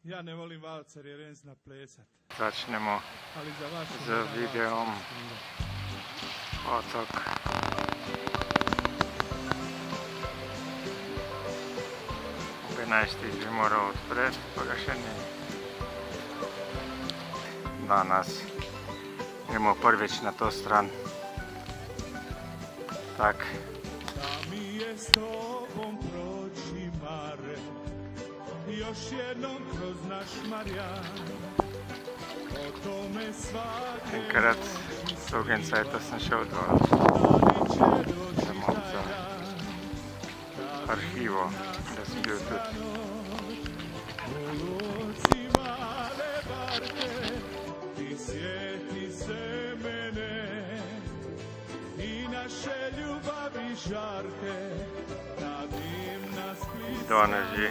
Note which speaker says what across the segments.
Speaker 1: Ja ne volim valcer jer ne zna plesat.
Speaker 2: Začnemo z videom Otok. Ob 11. bi moral odpreti, pa ga še ni. Danes gremo prvič na to stran. Tak.
Speaker 1: Da mi je s tobom proći mare, još jednom kroz naš Marjan. O tome svake
Speaker 2: Enkrat dolgem cajta sem šel dol. Samo za arhivo, da sem bil tudi. Danes že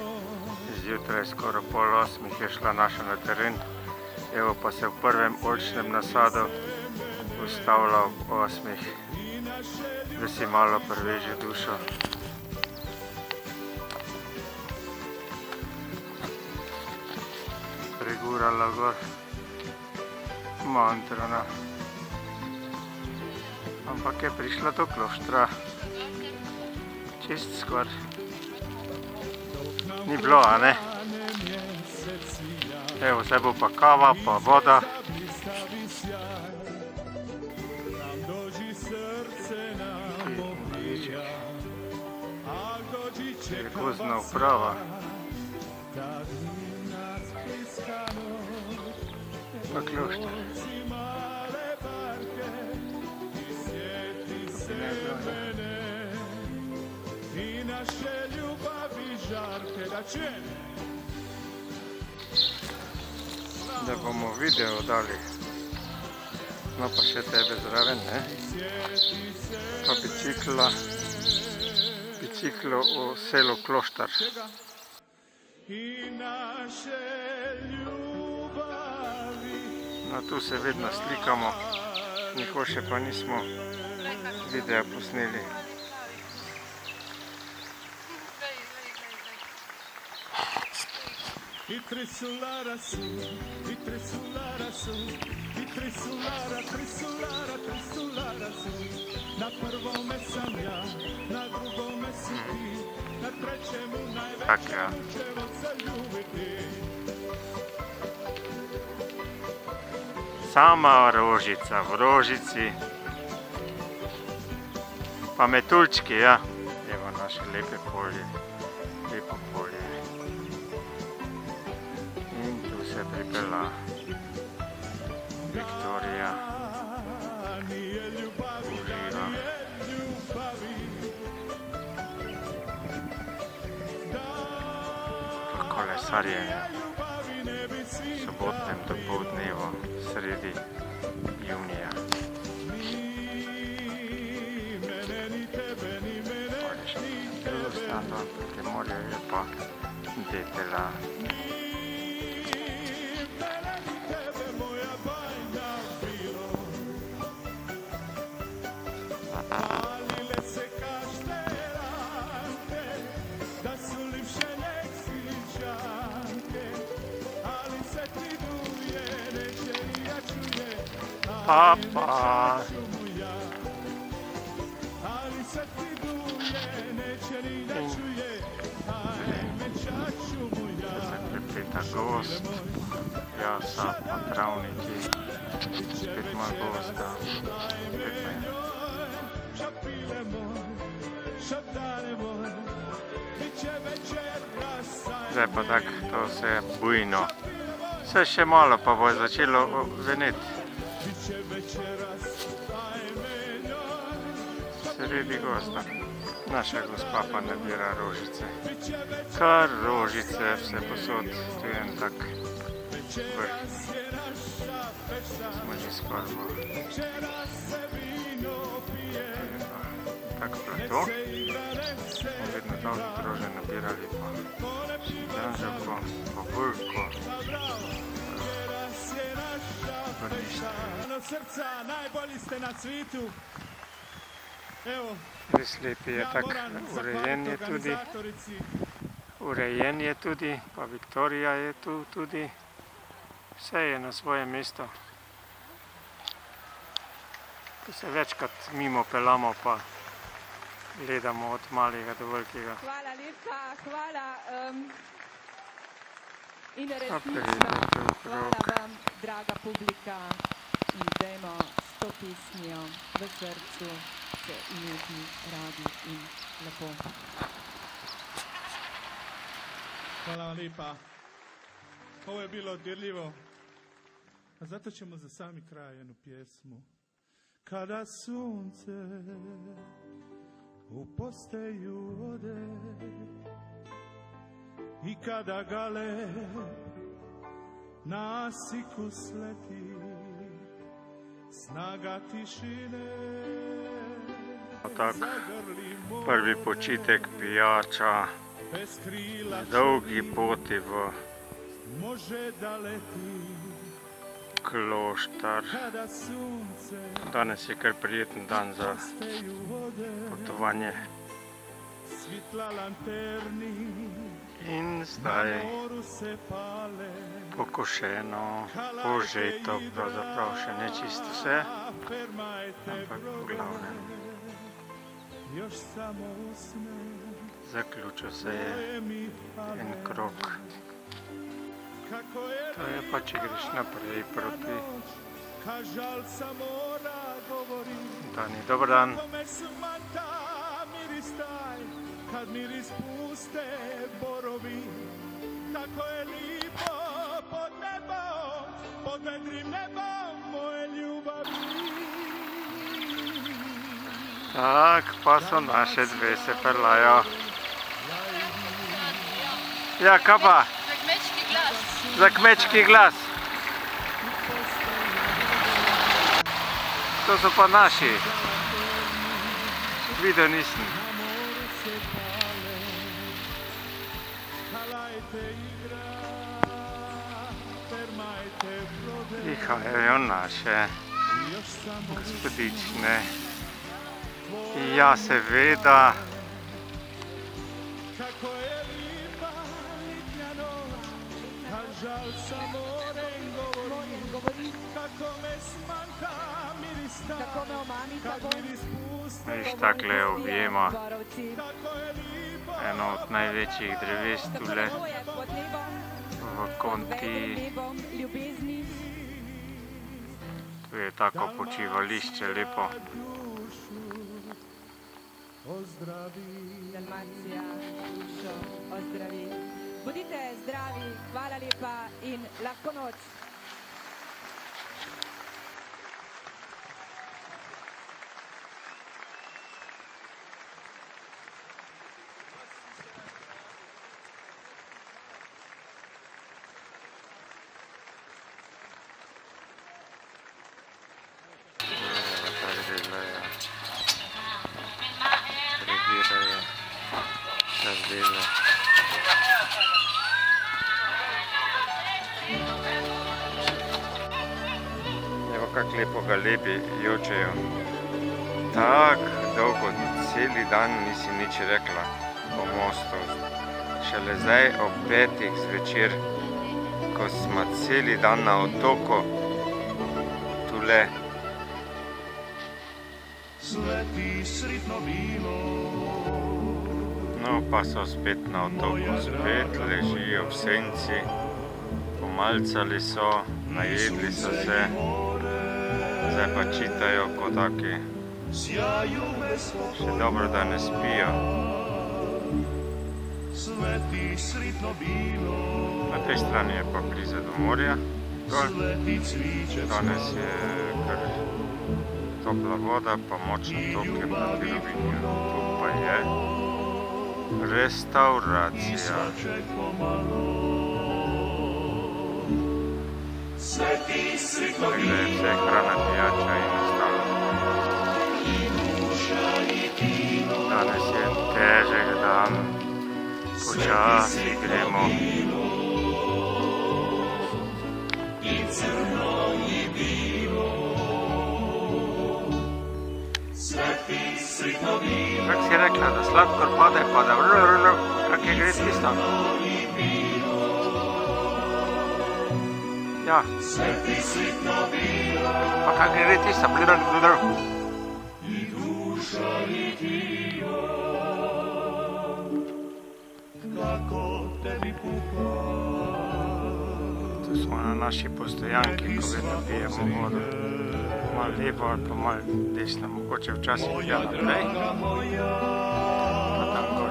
Speaker 2: zjutraj, skoraj pol 8 je šla naša na teren. Evo pa se v prvem oljčnem nasadu ustavlja ob 8, da si malo preveže dušo. Pregurala gor Mantrona. Ampak je prišla do kloštra. Čist skor. Ni bilo, a ne? Evo, zdaj bo pa kava, pa voda. Je gozdna uprava. Pa klošter. Da bomo video dali. No pa še tebe zraven, ne? Pa biciklo v selu Kloštar. No tu se vedno slikamo, nikoli še pa nismo videa posneli.
Speaker 1: I tri sulara su, i tri sulara su, i tri sulara su. Na prvome sam ja, na drugome si ti, na trećemu najveća ćemo se ljubiti.
Speaker 2: Sama rožica v rožici, pa metuljčki, ja. Evo naše lepe polje, lepo polje. In tu se pripela Viktorija. Uživa. Pa kolesarjenje v sobotnem dopoldnevu sredi junija. Drugo stran dol proti morju je pa Detela. Papa. Zakrepeta gost, jasa, pa travniki, spet ima gosta, spet ne. Zdaj pa tak, to se je bujno. Vse še malo pa bo začelo veneti. Sredi gozda. Naša gospa pa nabira rožice. Kar rožice, vse posod. Tu je en tak vrh. Smo že skorbo. Tak plato. Smo vedno dolgo drože nabirali pa danževko, pa bulko. Res lep je, tak urejen je tudi. urejen je tudi, pa Viktorija je tu tudi. Vse je na svojem mestu. Ko se večkrat mimo pelamo, pa gledamo od malega do velikega.
Speaker 3: Hvala lepa, hvala. In resnično, hvala vam, draga publika. In dajmo s to pismijo v srcu se imeti radi in lepo.
Speaker 1: Hvala vam lepa. Ovo je bilo dirljivo. A zato ćemo za sami kraj jednu pjesmu. Kada sunce u posteju ode i kada gale na asiku sleti, snaga tišine
Speaker 2: Tak, prvi počitek, pijača, dolgi poti v Kloštar. Danes je kar prijeten dan za potovanje. In zdaj pokošeno, požeto, pravzaprav še ne čisto vse, ampak v glavnem. Zaključil se je en krog. To je pa, če greš naprej proti Dani. Dobar dan. Kad miris puste borovi, kako je lipo pod nebom, pod vedrim nebom moje ljubavi. Tak, pa so naše dve se perlajo. Ja, kaj pa?
Speaker 4: Za kmečki glas.
Speaker 2: Za kmečki glas. To so pa naši. Video nisem. Prihajajo naše gospodične. Ja, seveda. Viš, takle objema eno od največjih dreves tule v Kontiji. Tu je tako počivališče lepo.
Speaker 3: Dalmacija, dušo, ozdravi. Bodite zdravi, hvala lepa in lahko noč.
Speaker 2: Evo kak lepo ga lepi jočejo. Tak dolgo, celi dan nisi nič rekla o mostu. Šele zdaj ob 5 zvečer, ko smo celi dan na otoku, tule. No, pa so spet na otoku, spet ležijo v senci, pomalcali so, najedli so se, zdaj pa čitajo kot taki. Še dobro, da ne spijo. Na tej strani je pa blizu do morja, dol. Danes je kar topla voda, pa močna toke proti Rovinju. Tu pa je restauracija. Tako da je vse hrana, pijača in ostalo. Danes je težek dan, počasi gremo. Kako si rekla, da sladkor pade, pa da vrlo, Kak je gre tisto? Ja. Pa kak gre tisto? Blidr. Tu smo na naši postojanki, ko vedno pijemo vodo. Malo levo ali pa malo desno, mogoče včasih ja naprej. Pa tam gor.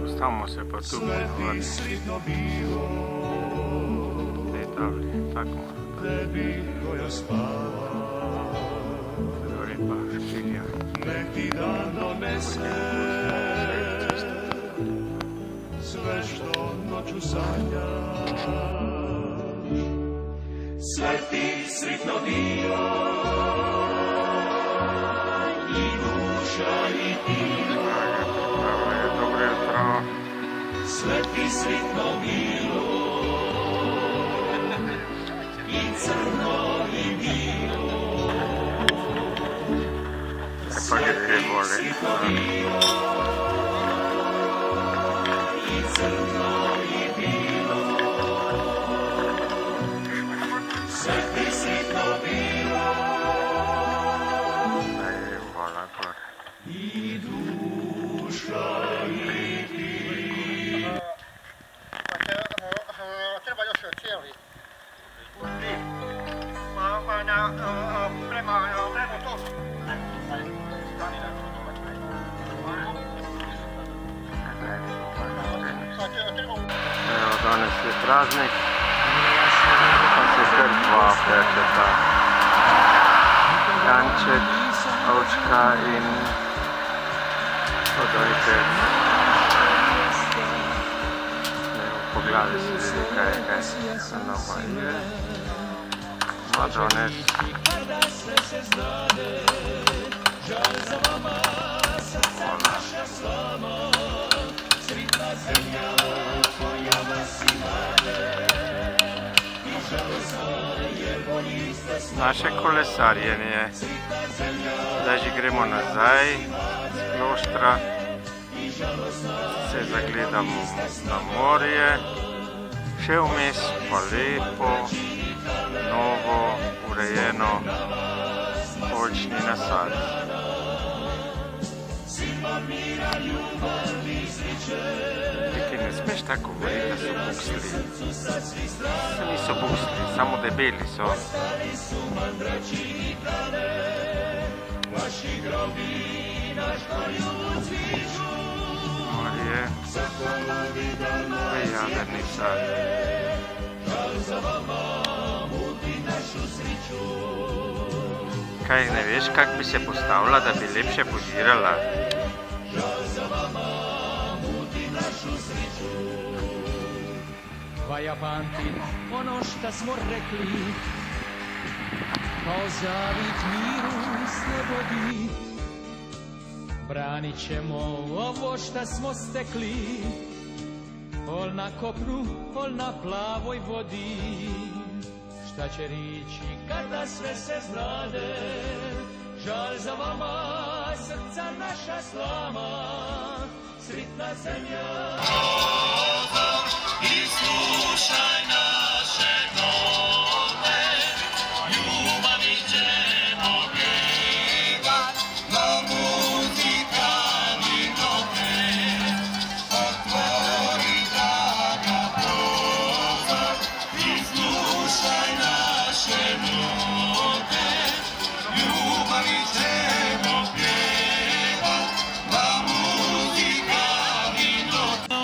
Speaker 2: Postavimo se pa tu ponovadi. Te tavli, tako mora. Dori pa špilja.
Speaker 4: Sve što noću sanjaš, sveti sretno bio i duša i tijelo.
Speaker 2: Dobro jutro.
Speaker 4: Sveti sretno bilo i crno i bilo.
Speaker 2: Pa je te vole.
Speaker 4: Crno i bilo, sveti sretno bilo, i duša i tijelo.
Speaker 5: Treba još cijeli. Prema to.
Speaker 2: Evo, danes je praznik, pa se kar dva pečeta. Janček, ovčka in podojček. Po glavi se vidi, kaj se novo je. No, danes. Naše kolesarjenje. Zdaj že gremo nazaj z Kloštra, se zagledamo na morje, še vmes pa lepo, novo, urejeno oljčni nasad. Ti ne smeš tako govoriti, da so buksli. Se niso buksli, samo debeli so. Morje, jadrni sad. Kaj ne veš, kak bi se postavila, da bi lepše pozirala?
Speaker 6: Ja pamtim ono šta smo rekli, kao zavit miru slobodi. Branit ćemo ovo šta smo stekli, ol na kopnu, ol na plavoj vodi. Šta će rići kada sve se znade, žal za vama, srca naša slama, sritna zemlja. I slušaj naše note, ljubavi ćemo pjevat, no muzika mi note, otvori draga prozor. I slušaj naše note, ljubavi ćemo pjevat, no muzika mi note.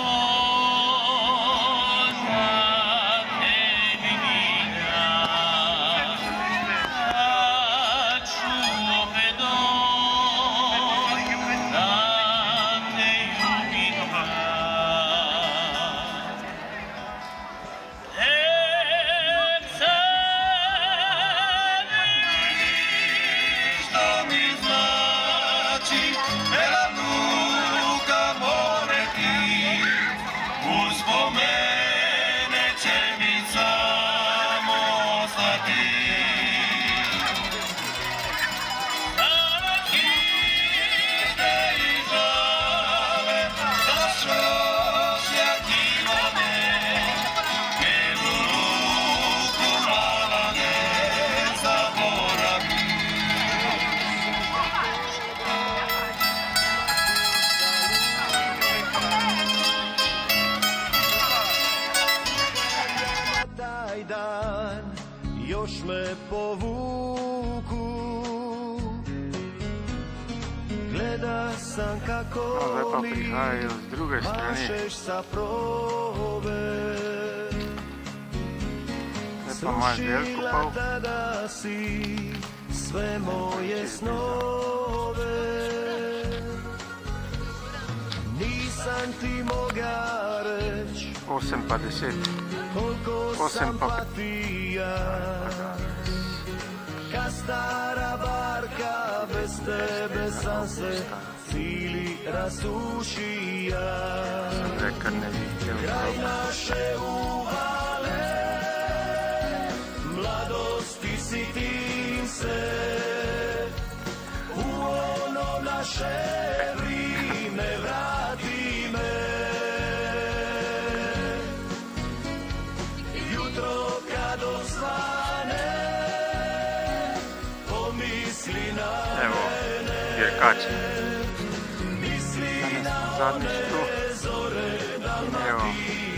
Speaker 7: još me povuku. Gleda sam kako
Speaker 2: pa
Speaker 7: mi
Speaker 2: prihajaju s druge strane.
Speaker 7: mašeš sa probe.
Speaker 2: Pa imaš del kupal.
Speaker 7: Tada si sve moje snove. Nisam ti moga reć
Speaker 2: 8:50.
Speaker 7: koliko sam patija. Ka stara barka, bez tebe sam se cili rasušija.
Speaker 2: Reka ne vidite.
Speaker 7: Kraj naše uvale, mladosti sitim se. U ono naše vrime vrati me. Jutro kad osvane, pomisli na
Speaker 2: Evo,
Speaker 7: mene.
Speaker 2: Jerkači.
Speaker 7: Misli na
Speaker 2: Zadnjič tu.
Speaker 7: zore
Speaker 2: In evo,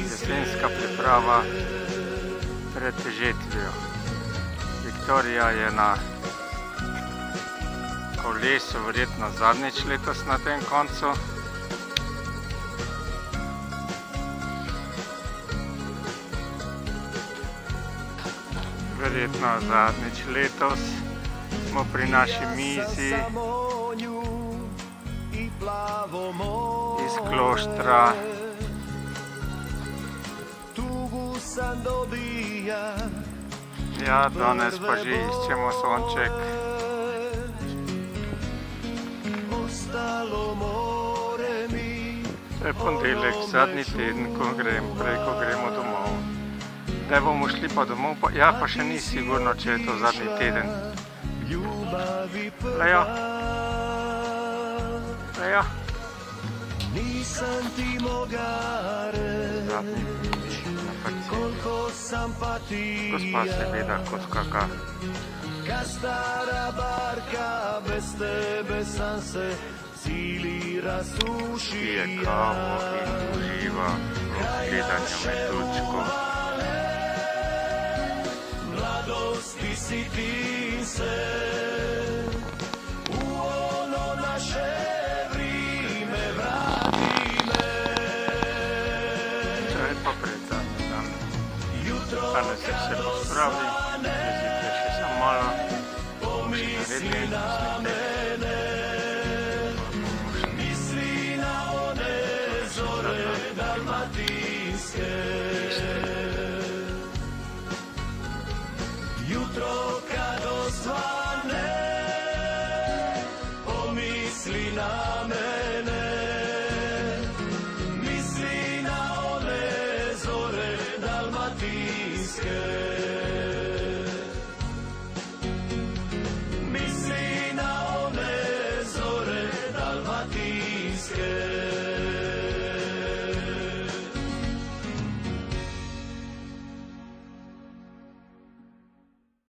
Speaker 2: jesenska priprava pred žetvijo. Viktorija je na kolesu, verjetno zadnjič letos na tem koncu. Verjetno zadnjič letos smo pri naši mizi iz kloštra. Ja, danes pa že iščemo sonček. To je ponedeljek, zadnji teden, ko gremo domov. Da bomo šli pa domov, ja, pa še ni sigurno, če je to zadnji teden. Leja. Leja.
Speaker 7: Nisam ti moga reč,
Speaker 2: Zadnji na parceli.
Speaker 7: koliko sam patija.
Speaker 2: Gospa seveda kot kaka.
Speaker 7: Ka stara barka, bez tebe sam se cili rasušija.
Speaker 2: Pije kavo in uživa v gledanju metučkov.
Speaker 7: Mladosti sitim se. U ono naše vrime vrati me.
Speaker 2: To je pa predzadnji dan. Danes se vse pospravi, zjutraj še samo malo.
Speaker 7: Pomisli na mene. Misli na one zore dalmatinske. Jutro kad osvane, pomisli na mene. Misli na one zore dalmatinske.